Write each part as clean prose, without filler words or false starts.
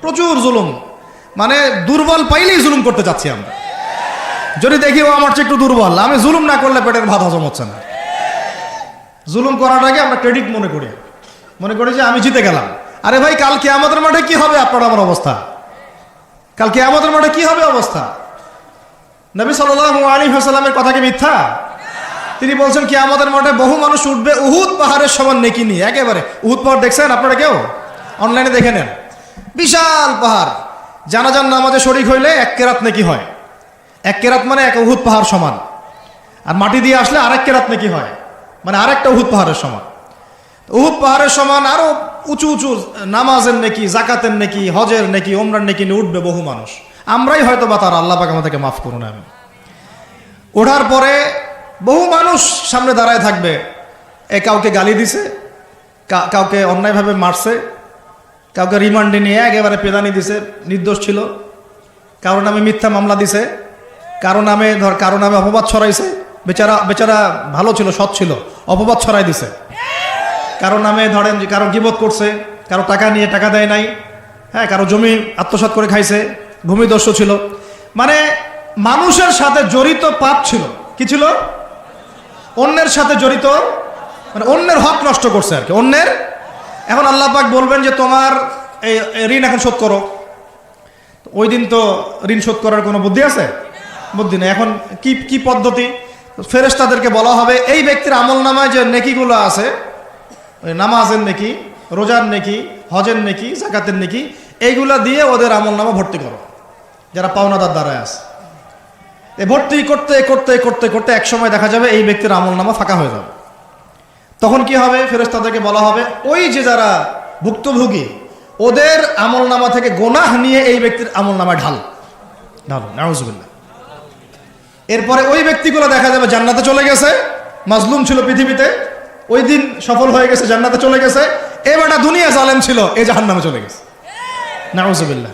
প্রচুর জুলুম, মানে দুর্বল পাইলেই জুলুম করতে চাচ্ছি আমরা। যদি দেখি ও আমার চেয়ে একটু দুর্বল, আমি জুলুম না করলে পেটের ভাত হজম হচ্ছে না। জুলুম করাটাকে আমরা ক্রেডিট মনে করি যে আমি জিতে গেলাম। আরে ভাই, কাল কিয়ামতের মাঠে কি হবে আপনার আমার অবস্থা? কাল কিয়ামতের মাঠে কি হবে অবস্থা? নবী সাল্লাল্লাহু আলাইহি ওয়াসাল্লামের কথা কি মিথ্যা? তিনি বলছেন কিয়ামতের মাঠে বহু মানুষ উঠবে উহুদ পাহাড়ের সমান নেকি নিয়ে। একেবারে উহুদ পাহাড় দেখছেন আপনারা কেউ? অনলাইনে দেখে নেন, বিশাল পাহাড়। জানাজার নামাজে শরীক হইলে 1 কেরাত নেকি হয়। 1 কেরাত মানে 1 উহুদ পাহাড় সমান। আর মাটি দিয়ে আসলে আরেক কেরাত নেকি হয়, মানে আরেকটা উহুদ পাহাড়ের সমান। উহুদ পাহাড়ের সমান আরো উঁচু উঁচু নামাজের নেকি, জাকাতের নেকি, হজের নেকি, ওমরার নেকি নিয়ে উঠবে বহু মানুষ। আমরাই হয়তো বা তারা, আল্লাহ পাক আমাদেরকে মাফ করুন। আমি ওঠার পরে বহু মানুষ সামনে দাঁড়ায় থাকবে। কাউকে গালি দিছে, কাউকে অন্যায়ভাবে মারছে, কাউকে রিমান্ডে নিয়ে একেবারে পেদানি দিছে, নির্দোষ ছিল। কারো নামে মিথ্যা মামলা দিছে, কারো নামে অপবাদ ছড়াইছে। বেচারা ভালো ছিল, সৎ ছিল, অপবাদ ছড়াই দিছে। কারো নামে ধরেন যে কারো গীবত করছে, কারো টাকা নিয়ে টাকা দেয় নাই, হ্যাঁ, কারো জমি আত্মসাৎ করে খাইছে, ভূমিদস্যু ছিল। মানে মানুষের সাথে জড়িত পাপ ছিল। কি ছিল? অন্যের সাথে জড়িত, মানে অন্যের হক নষ্ট করছে আর কি, অন্যের। এখন আল্লাহ পাক বলবেন যে তোমার এই ঋণ এখন শোধ করো। ওই দিন তো ঋণ শোধ করার কোনো বুদ্ধি আছে? বুদ্ধি নেই। এখন কি পদ্ধতি? ফেরেশতাদেরকে বলা হবে এই ব্যক্তির আমলনামায় যে নেকিগুলো আছে, ওই নামাজের নেকি, রোজার নেকি, হজের নেকি, জাকাতের নেকি, এইগুলা দিয়ে ওদের আমলনামা ভর্তি করো, যারা পাওনাদার দ্বারায় আছে। ভর্তি করতে করতে করতে করতে এক সময় দেখা যাবে এই ব্যক্তির আমলনামা ফাঁকা হয়ে যাবে। তখন কি হবে? ফেরেশতাদেরকে বলা হবে ওই যে যারা ভুক্তভোগী, ওদের আমলনামা থেকে গোনাহ নিয়ে এই ব্যক্তির আমলনামায় ঢালো, নাউজুবিল্লাহ। এরপরে ওই ব্যক্তিগুলো দেখা যাবে জান্নাতে চলে গেছে, মাজলুম ছিল পৃথিবীতে, ওই দিন সফল হয়ে গেছে, জান্নাতে চলে গেছে। এবারটা দুনিয়া জালেম ছিল, এই জাহান্নামে চলে গেছে, নাউজুবিল্লাহ।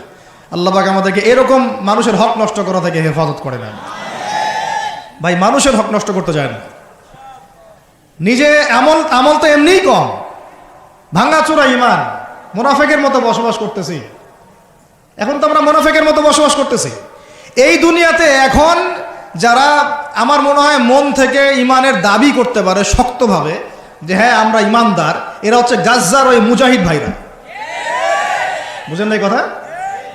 আল্লাহ পাক আমাদেরকে এরকম মানুষের হক নষ্ট করা থেকে হেফাজত করে না। ভাই, মানুষের হক নষ্ট করতে যায় না। নিজে আমল তো এমনিই কম, ভাঙাচোরা ইমান, মুনাফিকের মতো বসবাস করতেছি। এখন তো আমরা মুনাফিকের মতো বসবাস করতেছি এই দুনিয়াতে। এখন যারা আমার মনে হয় মন থেকে ইমানের দাবি করতে পারে শক্তভাবে যে হ্যাঁ আমরা ইমানদার, এরা হচ্ছে গাজ্জার ওই মুজাহিদ ভাইরা। বুঝেন না এই কথা?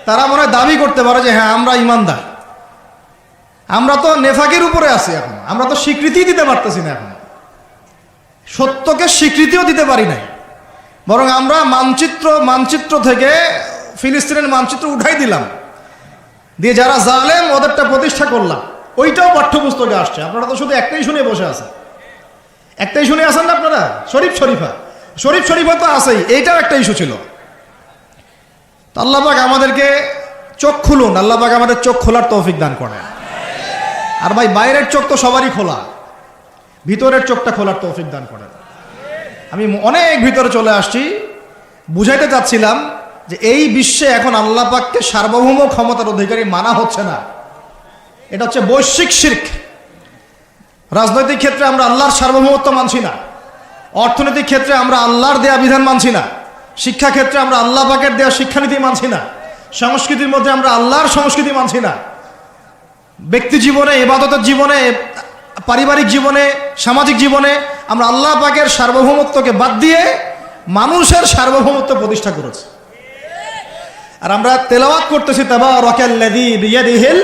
তারা মনে হয় দাবি করতে পারে যে হ্যাঁ আমরা ইমানদার। আমরা তো নেফাকের উপরে আছি, এখন আমরা তো স্বীকৃতি দিতে পারতেছি না, এখন সত্যকে স্বীকৃতিও দিতে পারি নাই। বরং আমরা মানচিত্র থেকে ফিলিস্তিনের মানচিত্র উঠাই দিলাম, দিয়ে যারা জালেম ওদেরটা প্রতিষ্ঠা করলাম। ওইটাও পাঠ্যপুস্তকে আসছে। আপনারা তো শুধু একটাই শুনে বসে আছেন, একটাই শুনে আছেন না আপনারা? শরীফ শরীফা তো আছেই, এইটাও একটা ইস্যু ছিল। আল্লাহ পাক আমাদেরকে চোখ খুলুন, আল্লাহ পাক আমাদের চোখ খোলার তৌফিক দান করেন। আর ভাই, বাইরের চোখ তো সবারই খোলা, ভিতরের চোখটা খোলার তৌফিক দান করেন। আমি অনেক ভিতরে চলে আসছি, বুঝাইতে চাচ্ছিলাম যে এই বিশ্বে এখন আল্লাহ পাককে সার্বভৌম ক্ষমতার অধিকারী মানা হচ্ছে না। এটা হচ্ছে বৈশ্বিক শিরক। রাজনৈতিক ক্ষেত্রে আমরা আল্লাহর সার্বভৌমত্ব মানছি না, অর্থনৈতিক ক্ষেত্রে আমরা আল্লাহর দেয়া বিধান মানছি না, শিক্ষা ক্ষেত্রে আমরা আল্লাহ পাকের দেয়া শিক্ষানীতি মানছি না, সংস্কৃতির মধ্যে আমরা আল্লাহর সংস্কৃতি মানছি না, ব্যক্তি জীবনে, ইবাদতের জীবনে, পারিবারিক জীবনে, সামাজিক জীবনে আমরা আল্লাহ পাকের সার্বভৌমত্বকে বাদ দিয়ে মানুষের সার্বভৌমত্ব প্রতিষ্ঠা করেছি। আর আমরা তেলাওয়াত করতেছি তাবারাকাল্লাযী বিয়াদিহিল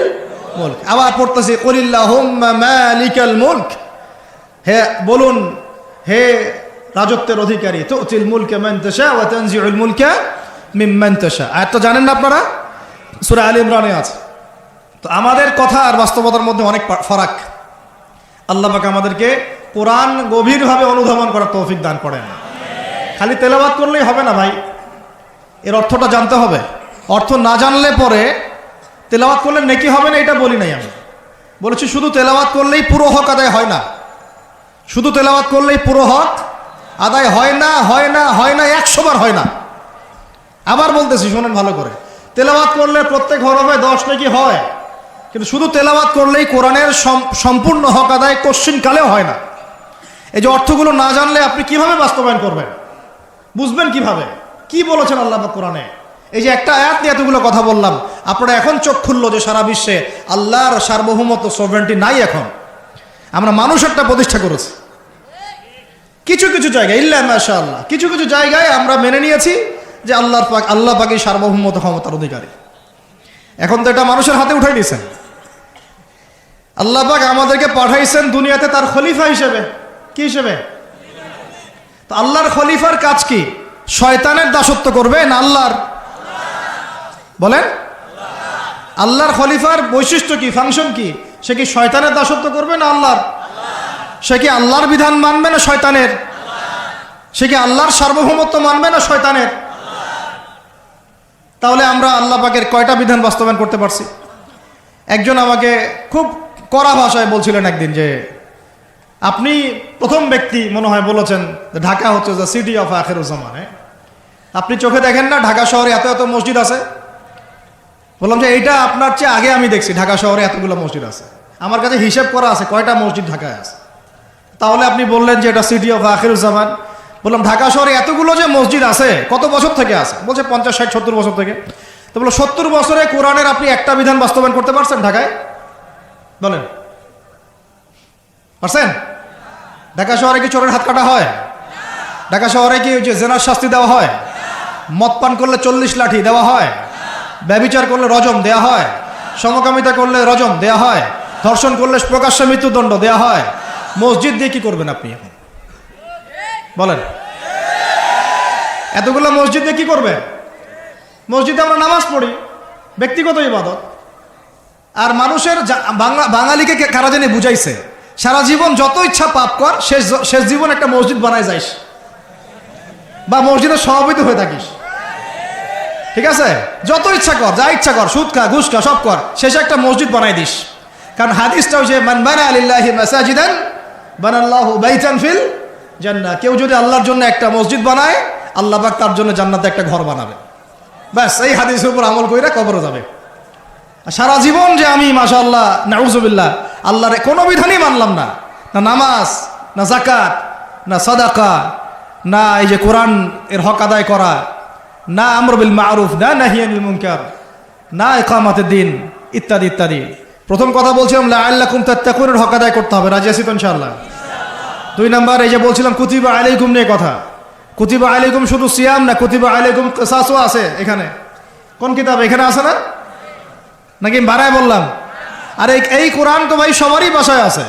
মুলক, আবার পড়তেছি কুলিল্লাহুম্মা মালিকাল মুলক, হে বলুন হে রাজত্বের অধিকারী, তুতিল মুলকা মান তাশা ওয়া তানজিউল মুলকা মিম্মান তাশা। আয়াতটা জানেন না আপনারা? সূরা আলে ইমরানে আছে। তো আমাদের কথা আর বাস্তবতার মধ্যে অনেক ফারাক। আল্লাহ পাক আমাদেরকে কোরআন গভীরভাবে অনুধাবন করার তৌফিক দান করেন। খালি তেলাওয়াত করলেই হবে না ভাই, এর অর্থটা জানতে হবে। অর্থ না জানলে পরে তেলাওয়াত করলে নেকি হবে না, এটা বলি নাই। আমি বলেছি শুধু তেলাওয়াত করলেই পুরো হক আদায় হয় না, শুধু তেলাওয়াত করলেই পুরো হক আদায় হয় না, 100 বার হয় না। আবার বলতেছি, শোনেন ভালো করে, তেলাওয়াত করলে প্রত্যেক হরফে 10 নেকি হয়, কিন্তু শুধু তেলাওয়াত করলেই কোরআনের সম্পূর্ণ হক আদায় কোশ্চিন কালেও হয় না। এই যে অর্থগুলো না জানলে আপনি কিভাবে বাস্তবায়ন করবেন, বুঝবেন কিভাবে, কি বলেছেন আল্লাহ পাক কোরআনে, এই যে একটা আয়াত নিয়ে এতগুলো কথা বললাম, আপনারা এখন চোখ খুললো যে সারা বিশ্বে আল্লাহর সার্বভৌমত্ব সভরেন্টি নাই। এখন আমরা মানুষ একটা প্রতিষ্ঠা করেছি কিছু কিছু জায়গায়, ইল্লা মাশাআল্লাহ, কিছু কিছু জায়গায় আমরা মেনে নিয়েছি যে আল্লাহ পাকই সার্বভৌমত্ব ক্ষমতার অধিকারী। এখন তো এটা মানুষের হাতে উঠাই দিয়েছেন। আল্লাহ পাক আমাদেরকে পাঠাইছেন দুনিয়াতে তার খলিফা হিসেবে। কি হিসেবে? তো আল্লাহর খলিফার কাজ কি? শয়তানের দাসত্ব করবে না আল্লাহর? বলেন, আল্লাহর খলিফার বৈশিষ্ট্য কি, ফাংশন কি? সে কি শয়তানের দাসত্ব করবে না আল্লাহর? সে কি আল্লাহর বিধান মানবে না শয়তানের? সে কি আল্লাহর সার্বভৌমত্ব মানবে না শয়তানের? তাহলে আমরা আল্লাহ পাকের কয়টা বিধান বাস্তবায়ন করতে পারছি? একজন আমাকে খুব কড়া ভাষায় বলছিলেন একদিন যে আপনি প্রথম ব্যক্তি মনে হয় বলেছেন ঢাকা হচ্ছে দ্য সিটি অফ আখিরুজ্জামান। আপনি চোখে দেখেন না ঢাকা শহরে এত এত মসজিদ আছে? বললাম যে এইটা আপনার চেয়ে আগে আমি দেখছি ঢাকা শহরে এতগুলো মসজিদ আছে। আমার কাছে হিসেব করা আছে কয়টা মসজিদ ঢাকায় আছে। তাহলে আপনি বললেন যে এটা সিটি অফ আখিরুজ্জামান। বললাম ঢাকা শহরে এতগুলো যে মসজিদ আছে কত বছর থেকে আছে? বলছে 50, 60, 70 বছর থেকে। তো বললো 70 বছরে কোরআনের আপনি একটা বিধান বাস্তবায়ন করতে পারছেন ঢাকায়? বলেন, পারছেন? ঢাকা শহরে কি চোরের হাত কাটা হয়? ঢাকা শহরে কি ওই যে জেনার শাস্তি দেওয়া হয়? মদ পান করলে 40 লাঠি দেওয়া হয়? ব্যভিচার করলে রজম দেয়া হয়? সমকামিতা করলে রজম দেয়া হয়? ধর্ষণ করলে প্রকাশ্যে মৃত্যুদণ্ড দেয়া হয়? মসজিদ দিয়ে কি করবেন আপনি এখন বলেন? এতগুলো মসজিদ দিয়ে কি করবে? মসজিদে আমরা নামাজ পড়ি, ব্যক্তিগত ইবাদত। আর মানুষের বাঙালিকে কারা জানি বুঝাইছে সারা জীবন যত ইচ্ছা পাপ কর, শেষ জীবন একটা মসজিদ বানায় যাইস বা মসজিদের সভাপতি হয়ে থাকিস। ঠিক আছে, যত ইচ্ছা কর, যা ইচ্ছা কর, সুদ খা, ঘুষ খা, সব কর, শেষে একটা মসজিদ বানাই দিস। কারণ হাদিসটা হচ্ছে মান বানা লিল্লাহি মাসাজিদান বানাল্লাহু বাইতান ফিল জান্নাহ। কেউ যদি আল্লাহর জন্য একটা মসজিদ বানায়, আল্লাহ পাক তার জন্য জান্নাতে একটা ঘর বানাবে। ব্যাস, এই হাদিসের উপর আমল কইরা কবরে যাবে। সারা জীবন যে আমি মাশাআল্লাহ নাউজুবিল্লাহ আল্লাহর কোনো বিধানই মানলাম না, না নামাজ, না যাকাত, না সাদাকা, না এই যে কোরআন এর হক আদায় করা, না আমর বিল মারুফ, না নাহি আনিল মুনকার, না ইকামাতের দিন, ইত্যাদি ইত্যাদি। প্রথম কথা বলছিলাম লাআল্লাকুম তাত্তাকুনের হক আদায় করতে হবে। রাজি আছি তো ইনশাআল্লাহ? 2 নাম্বার এই যে বলছিলাম কুতিবা আলাইকুম নিয়ে কথা। কুতিবা আলাইকুম শুধু সিয়াম না, কুতিবা আলাইকুম কিসাসও আছে এখানে। কোন কিতাব? এখানে আছে না? নাকি বাড়ায় বললাম? আর এই কোরআন তো ভাই সবারই বাসায় আছে,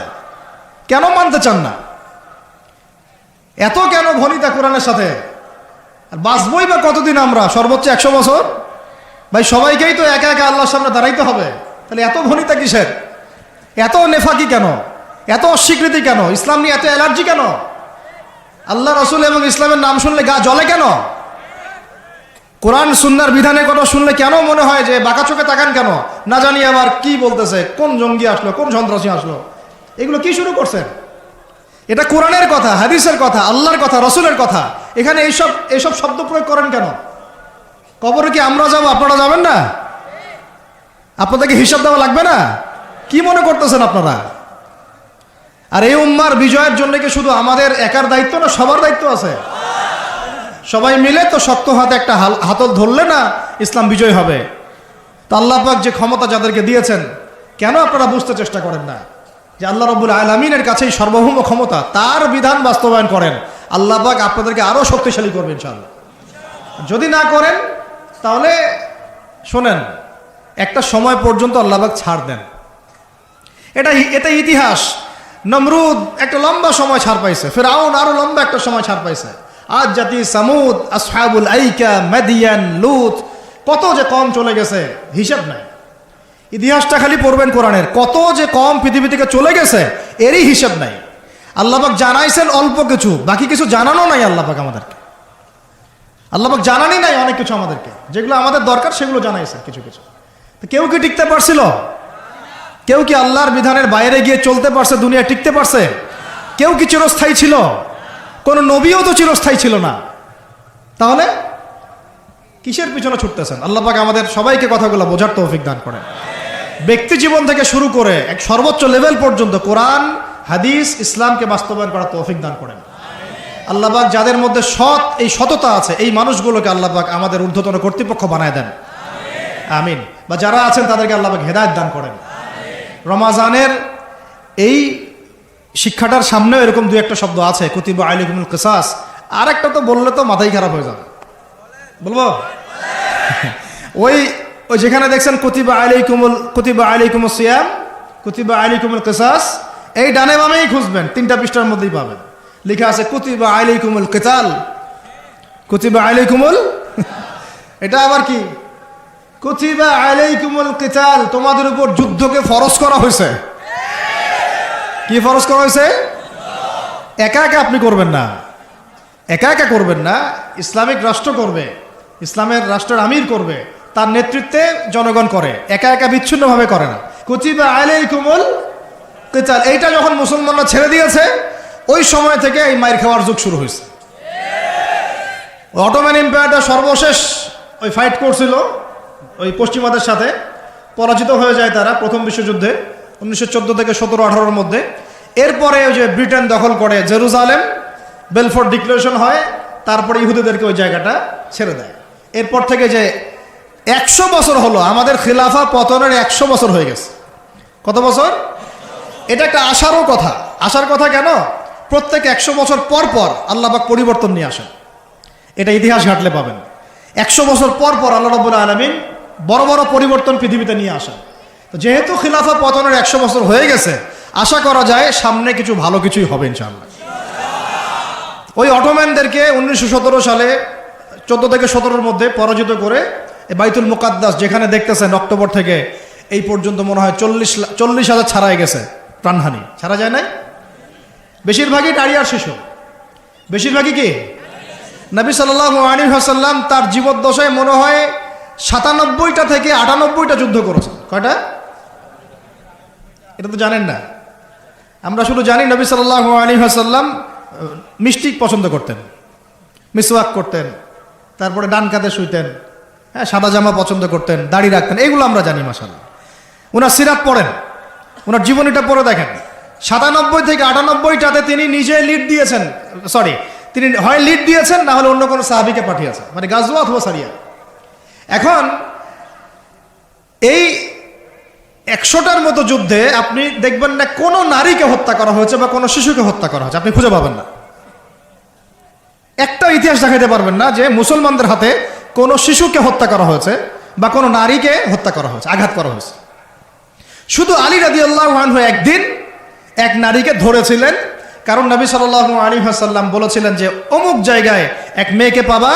কেন মানতে চান না? এত কেন ভনিতা কোরআনের সাথে? আর বাঁচবই বা কতদিন আমরা? সর্বোচ্চ 100 বছর। ভাই সবাইকেই তো একা একা আল্লাহর সামনে দাঁড়াইতে হবে, তাহলে এত ভনিতা কিসের? এত নেফাকি কেন? এত অস্বীকৃতি কেন? ইসলাম নিয়ে এত অ্যালার্জি কেন? আল্লাহ রসুল এবং ইসলামের নাম শুনলে গা জ্বলে কেন? কোরআন সুন্নাহর বিধানের কথা শুনলে কেন মনে হয় যে বাঁকা চোখে তাকান কেন? না জানি আবার কি বলতেছে, কোন জঙ্গি আসলো, কোন সন্ত্রাসী আসলো, এগুলো কি শুরু করছেন? এটা কোরআনের কথা, হাদিসের কথা, আল্লাহর কথা, রসুলের কথা। এখানে এইসব শব্দ প্রয়োগ করেন কেন? কবরে কি আমরা যাব, আপনারা যাবেন না? আপনাদেরকে হিসাব দেওয়া লাগবে না? কি মনে করতেছেন আপনারা? আর এই উম্মার বিজয়ের জন্য কি শুধু আমাদের একার দায়িত্ব না, সবার দায়িত্ব আছে? সবাই মিলে তো শক্ত হাতে একটা হাতল ধরলে না ইসলাম বিজয় হবে। তো আল্লাহ পাক যে ক্ষমতা যাদেরকে দিয়েছেন, কেন আপনারা বুঝতে চেষ্টা করেন না যে আল্লাহ রাব্বুল আলামিনের কাছেই সার্বভৌম ক্ষমতা, তার বিধান বাস্তবায়ন করেন, আল্লাহ পাক আপনাদেরকে আরো শক্তিশালী করবেন ইনশাআল্লাহ। যদি না করেন তাহলে শোনেন, একটা সময় পর্যন্ত আল্লাহ পাক ছাড় দেন। এটা ইতিহাস। নমরুদ একটা লম্বা সময় ছাড় পাইছে, ফিরআউন আরো লম্বা একটা সময় ছাড় পাইছে, আজ জাতি সামুদ, আসহাবুল আইকা, মাদিয়ান, লুত, কত যে কম চলে গেছে হিসাব নাই। ইতিহাসটা খালি পড়বেন কোরআনের, কত যে কম পৃথিবী থেকে চলে গেছে এরই হিসাব নাই। আল্লাহ পাক জানাইছেন অল্প কিছু, বাকি কিছু জানানো নাই আল্লাহ পাক আমাদেরকে। আল্লাহ পাক জানানি নাই অনেক কিছু আমাদেরকে, যেগুলো আমাদের দরকার সেগুলো জানাইছে কিছু কিছু। কেউ কি টিকতে পারছিল? কেউ কি আল্লাহর বিধানের বাইরে গিয়ে চলতে পারছে? দুনিয়া টিকতে পারছে? কেউ কি চিরস্থায়ী ছিল? কোন নবীও তো চিরস্থায়ী ছিল না। তাহলে কিসের পিছনে ছুটতেছেন? আল্লাহ পাক আমাদের সবাইকে কথাগুলো বোঝার তৌফিক দান করেন। ব্যক্তি জীবন থেকে শুরু করে এক সর্বোচ্চ লেভেল পর্যন্ত কোরআন, হাদিস, ইসলামকে বাস্তবায়ন করার তৌফিক দান করেন। আল্লাহ পাক যাদের মধ্যে এই সততা আছে এই মানুষগুলোকে আল্লাহ পাক আমাদের ঊর্ধ্বতন কর্তৃপক্ষ বানায় দেন, আমিন। বা যারা আছেন তাদেরকে আল্লাহ পাক হেদায়েত দান করেন। রমাজানের এই শিক্ষাটার সামনেও এরকম দুই একটা শব্দ আছে, কুতিবা আলাইকুমুল কিসাস। আর একটা তো বললে তো মাথাই খারাপ হয়ে যাবে, বলবো? ওই যেখানে দেখছেন কুতিবা আলাইকুমুস সিয়াম, কুতিবা আলাইকুমুল কিসাস, এই ডানে বামেই খুঁজবেন, 3টা পৃষ্ঠার মধ্যেই পাবেন। লেখা আছে কুতিবা আলাইকুমুল কিতাল, কুতিবা আলাইকুমুল এটা আবার কি? কুতিবা আলাইকুমুল কিতাল, তোমাদের উপর যুদ্ধকে ফরজ করা হয়েছে। কি ফরজ করা হয়েছে? একা একা আপনি করবেন না, একা একা করবেন না। ইসলামিক রাষ্ট্র করবে, ইসলামের রাষ্ট্রের আমির করবে, তার নেতৃত্বে জনগণ করে, একা একা বিচ্ছিন্নভাবে করে না। কুতিবা আলাইকুমুল কিতাল, এইটা যখন মুসলমানরা ছেড়ে দিয়েছে ওই সময় থেকে এই মাইর খাওয়ার যুগ শুরু হয়েছে। অটোম্যান এম্পায়ারটা সর্বশেষ ওই ফাইট করছিল ওই পশ্চিমাদের সাথে, পরাজিত হয়ে যায় তারা প্রথম বিশ্বযুদ্ধে 1914 থেকে 17-18-র মধ্যে। এরপরে ওই যে ব্রিটেন দখল করে জেরুজালেম, বেলফোর্ট ডিক্লারেশন হয়, তারপরে ইহুদিদেরকে ওই জায়গাটা ছেড়ে দেয়। এরপর থেকে যে 100 বছর হলো, আমাদের খিলাফা পতনের 100 বছর হয়ে গেছে। কত বছর? এটা একটা আশারও কথা। আশার কথা কেন? প্রত্যেক 100 বছর পর পর আল্লাহ পাক পরিবর্তন নিয়ে আসেন, এটা ইতিহাস ঘাটলে পাবেন। 100 বছর পর পর আল্লাহ রাব্বুল আলামিন বড় বড় পরিবর্তন পৃথিবীতে নিয়ে আসেন। তো যেহেতু খিলাফা পতনের 100 বছর হয়ে গেছে, আশা করা যায় সামনে কিছু ভালো কিছুই হবে ইনশাআল্লাহ। ওই অটোম্যানদেরকে 1917 সালে 14 থেকে 17-র মধ্যে পরাজিত করে বাইতুল মুকাদ্দাস, যেখানে দেখতেছেন অক্টোবর থেকে এই পর্যন্ত মনে হয় 40,000 ছাড়াই গেছে, প্রাণহানি ছাড়া যায় নাই। বেশিরভাগই নারী আর শিশু, বেশিরভাগই কি? নবী সাল্লাল্লাহু আলাইহি ওয়াসাল্লাম তার জীবদ্দশায় মনে হয় 97টা থেকে 98টা যুদ্ধ করেছেন। কয়টা? এটা তো জানেন না। আমরা শুধু জানি নবী সাল্লাল্লাহু আলাইহি ওয়াসাল্লাম মিষ্টি পছন্দ করতেন, মিসওয়াক করতেন, তারপরে ডান কাঁধে শুইতেন, হ্যাঁ, সাদা জামা পছন্দ করতেন, দাড়ি রাখতেন, এগুলো আমরা জানি মাশাআল্লাহ। ওনার সিরাত পড়েন, ওনার জীবনীটা পড়ে দেখেন। 97 থেকে 98টাতে তিনি নিজে লিড দিয়েছেন, তিনি হয় লিড দিয়েছেন, না হলে অন্য কোনো সাহাবীকে পাঠিয়েছেন, মানে গাজওয়া অথবা সারিয়া। এখন এই 100টার মতো যুদ্ধে আপনি দেখবেন না কোনো নারীকে হত্যা করা হয়েছে বা কোনো শিশুকে হত্যা করা হয়েছে, আপনি খুঁজে পাবেন না। একটা ইতিহাস দেখাইতে পারবেন না যে মুসলমানদের হাতে কোনো শিশুকে হত্যা করা হয়েছে বা কোনো নারীকে হত্যা করা হয়েছে, আঘাত করা হয়েছে। শুধু আলী রাদিয়াল্লাহু আনহু একদিন এক নারীকে ধরেছিলেন, কারণ নবী সাল্লাল্লাহু আলাইহি ওয়াসাল্লাম বলেছিলেন যে অমুক জায়গায় এক মেয়েকে পাবা,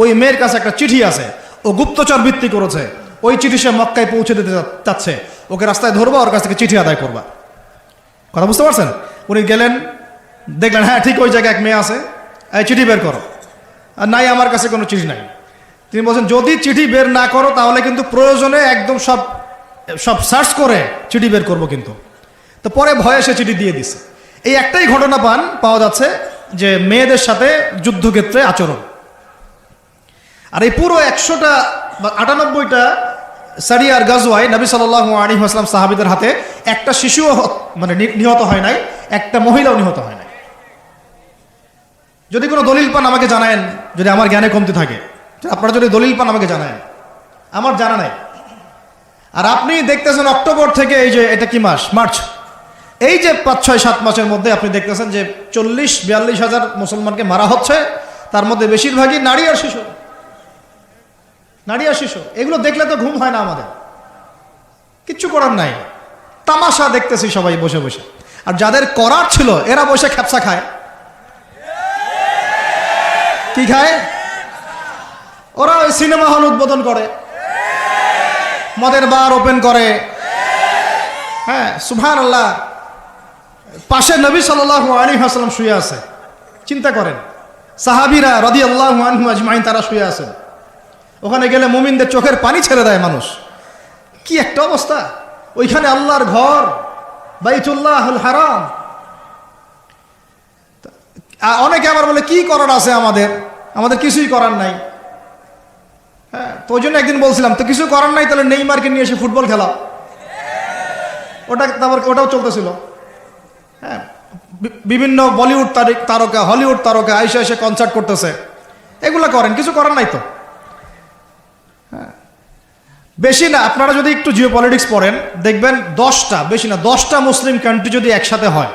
ওই মেয়ের কাছে একটা চিঠি আছে, ও গুপ্তচর বৃত্তি করেছে, ওই চিঠি সে মক্কায় পৌঁছে দিতে চাচ্ছে, ওকে রাস্তায় ধরবা, ওর কাছ থেকে চিঠি আদায় করবা। কথা বুঝতে পারছেন? উনি গেলেন, দেখলেন হ্যাঁ ঠিক ওই জায়গায় এক মেয়ে আছে, এই চিঠি বের করো। আর নাই, আমার কাছে কোনো চিঠি নাই। তিনি বলছেন যদি চিঠি বের না করো তাহলে কিন্তু প্রয়োজনে একদম সব সার্চ করে চিঠি বের করবো কিন্তু। তো পরে ভয়ে সে চিঠি দিয়ে দিছে। এই একটাই ঘটনা পাওয়া যাচ্ছে যে মেয়েদের সাথে যুদ্ধক্ষেত্রে আচরণ। আর এই পুরো 100টা বা 98টা সারিয়ার গাজওয়ায় নবী সাল্লাল্লাহু আলাইহি ওয়াসাল্লাম সাহাবীদের হাতে একটা শিশুও মানে নিহত হয় নাই, একটা মহিলাও নিহত হয় নাই। যদি কোনো দলিল পান আমাকে জানায়েন, যদি আমার জ্ঞানে কমতি থাকে। আপনারা যদি দলিল পান আমাকে জানায়েন, আমার জানা নাই। আর আপনি দেখতেছেন অক্টোবর থেকে এই যে এটা কি মাস, মার্চ, এই যে 5, 6, 7 মাসের মধ্যে আপনি দেখতেছেন যে 40-42 হাজার মুসলমানকে মারা হচ্ছে, তার মধ্যে বেশিরভাগই নারী আর শিশু। নারী আর শিশু, এগুলো দেখলে তো ঘুম হয় না আমাদের, কিচ্ছু করার নাই, তামাশা দেখতেছি সবাই বসে বসে। আর যাদের করার ছিল এরা বসে খ্যাপসা খায়। কি খায়? ওরা ওই সিনেমা হল উদ্বোধন করে, মদের বার ওপেন করে, হ্যাঁ সুবহানাল্লাহ। পাশে নবী সাল্লাল্লাহু আলাইহি ওয়াসাল্লাম শুয়ে আছে, চিন্তা করেন, সাহাবীরা রাদিয়াল্লাহু আনহুম আজমাইন তারা শুয়ে আছেন। ওখানে গেলে মুমিনদের চোখের পানি ছেড়ে দেয় মানুষ। কি একটা অবস্থা! ওইখানে আল্লাহর ঘর বাইতুল্লাহুল হারাম। অনেকে আবার বলে কি করার আছে আমাদের কিছুই করার নাই। হ্যাঁ, তো ওই জন্য একদিন বলছিলাম তো কিছু করার নাই, তাহলে নেইমারকে নিয়ে এসে ফুটবল খেলা, ওটাও চলতেছিল। হ্যাঁ, বিভিন্ন বলিউড তারকা, হলিউড তারকা আইসা এসে কনসার্ট করতেছে, এগুলা করেন, কিছু করার নাই তো। বেশি না, আপনারা যদি একটু জিও পলিটিক্স পড়েন দেখবেন 10টা, বেশি না 10টা মুসলিম কান্ট্রি যদি একসাথে হয়,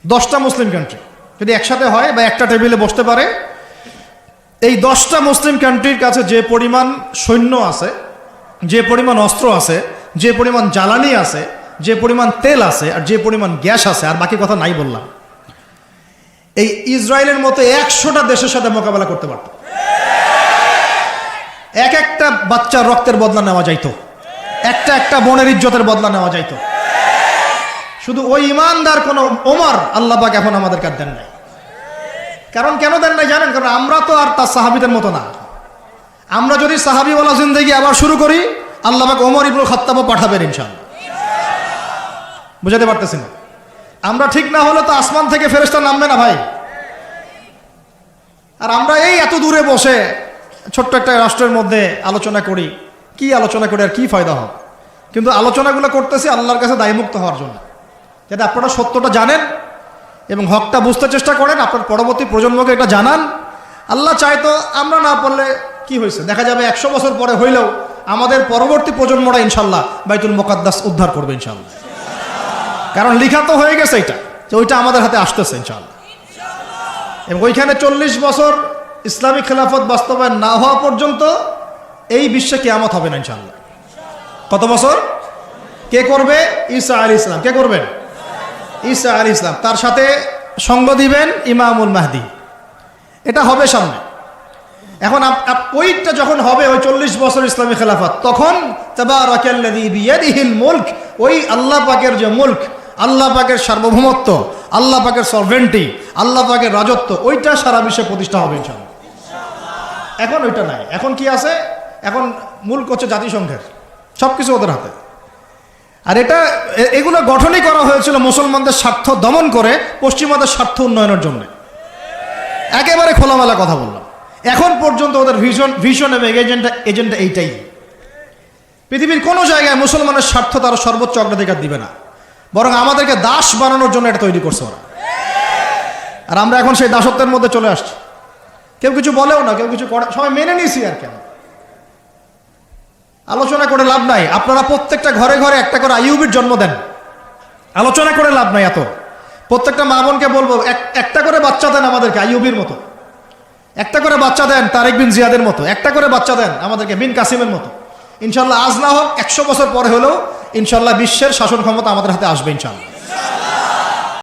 10টা মুসলিম কান্ট্রি যদি একসাথে হয় বা একটা টেবিলে বসতে পারে, এই 10টা মুসলিম কান্ট্রির কাছে যে পরিমাণ সৈন্য আছে, যে পরিমাণ অস্ত্র আছে, যে পরিমাণ জ্বালানি আছে, যে পরিমাণ তেল আছে, আর যে পরিমাণ গ্যাস আছে, আর বাকি কথা নাই বললাম, এই ইসরায়েলের মতো 100টা দেশের সাথে মোকাবেলা করতে পারত। এক একটা বাচ্চার রক্তের বদলা নেওয়া যাইতো, একটা একটা বোনের ইজ্জতের বদলা নেওয়া যাইতো। শুধু ওই ইমানদার কোন ওমর আল্লাহ পাক এখন আমাদের কাছে দেন নাই। কারণ কেন দেন নাই জানেন? কারণ আমরা তো আর তার সাহাবীদের মতো না। আমরা যদি সাহাবীওয়ালা জিন্দেগি আবার শুরু করি, আল্লাহ পাক ওমর ইবনুল খাত্তাবও পাঠাবেন ইনশাআল্লাহ। বুঝাতে পারতেছি না? আমরা ঠিক না হলে তো আসমান থেকে ফেরেশতা নামবে না ভাই। আর আমরা এই এত দূরে বসে ছোট্ট একটা রাষ্ট্রের মধ্যে আলোচনা করি, কি আলোচনা করি আর কি ফায়দা হবে? কিন্তু আলোচনাগুলো করতেছি আল্লাহর কাছে দায়মুক্ত হওয়ার জন্য, যাতে আপনারা সত্যটা জানেন এবং হকটা বুঝতে চেষ্টা করেন, আপনার পরবর্তী প্রজন্মকে এটা জানান। আল্লাহ চাইতো আমরা না পড়লে কি হয়েছে, দেখা যাবে 100 বছর পরে হইলেও আমাদের পরবর্তী প্রজন্মরা ইনশাল্লাহ বাইতুল মুকাদ্দাস উদ্ধার করবে ইনশাল্লাহ। কারণ লিখা তো হয়ে গেছে এটা, যে ওইটা আমাদের হাতে আসতেছে ইনশাল্লাহ। এবং ওইখানে 40 বছর ইসলামিক খেলাফত বাস্তবায়ন না হওয়া পর্যন্ত এই বিশ্বে কিয়ামত হবে না ইনশাল্লাহ। কত বছর? কে করবে? ঈসা আলাইহিস সালাম। কে করবেন? ঈসা আলাইহিস সালাম। তার সাথে সঙ্গ দিবেন ইমামুল মাহদি। এটা হবে সামনে। এখন ওইটা যখন হবে, ওই 40 বছর ইসলামী খেলাফত, তখন তাবারাকাল্লাযী বিয়াদিহিল মুলক, ওই আল্লাহ পাকের যে মুলক, আল্লাহ পাকের সার্বভৌমত্ব, আল্লাহ পাকের সরভেন্টি, আল্লাহ পাকের রাজত্ব, ওইটা সারা বিশ্বে প্রতিষ্ঠা হবে ইনশাআল্লাহ। এখন ওইটা নাই। এখন কি আছে? এখন মুলক হচ্ছে জাতিসংঘের, সবকিছু ওদের হাতে। আর এগুলো গঠনই করা হয়েছিল মুসলমানদের স্বার্থ দমন করে পশ্চিমাদের স্বার্থ উন্নয়নের জন্য। একেবারে খোলামেলা কথা বললাম। এখন পর্যন্ত ওদের ভিশন এবং এজেন্ডা এইটাই। পৃথিবীর কোনো জায়গায় মুসলমানের স্বার্থ তারা সর্বোচ্চ অগ্রাধিকার দিবে না, বরং আমাদেরকে দাস বানানোর জন্য এটা তৈরি করছে ওরা। আর আমরা এখন সেই দাসত্বের মধ্যে চলে আসছি। কেউ কিছু বলেও না, কেউ কিছু করে, সবাই মেনে নিয়েছি। আর কেন আলোচনা করে লাভ নাই? আপনারা প্রত্যেকটা ঘরে ঘরে একটা করে আইয়ুবের জন্ম দেন, আলোচনা করে লাভ নাই। এত প্রত্যেকটা মা বোনকে বলবো, একটা করে বাচ্চা দেন আমাদেরকে আইয়ুবের মতো, একটা করে বাচ্চা দেন তারেক বিন জিয়াদের মতো, একটা করে বাচ্চা দেন আমাদেরকে বিন কাসিমের মতো। ইনশাল্লাহ আজ না হোক 100 বছর পরে হলেও ইনশাল্লাহ বিশ্বের শাসন ক্ষমতা আমাদের হাতে আসবে ইনশাল্লাহ।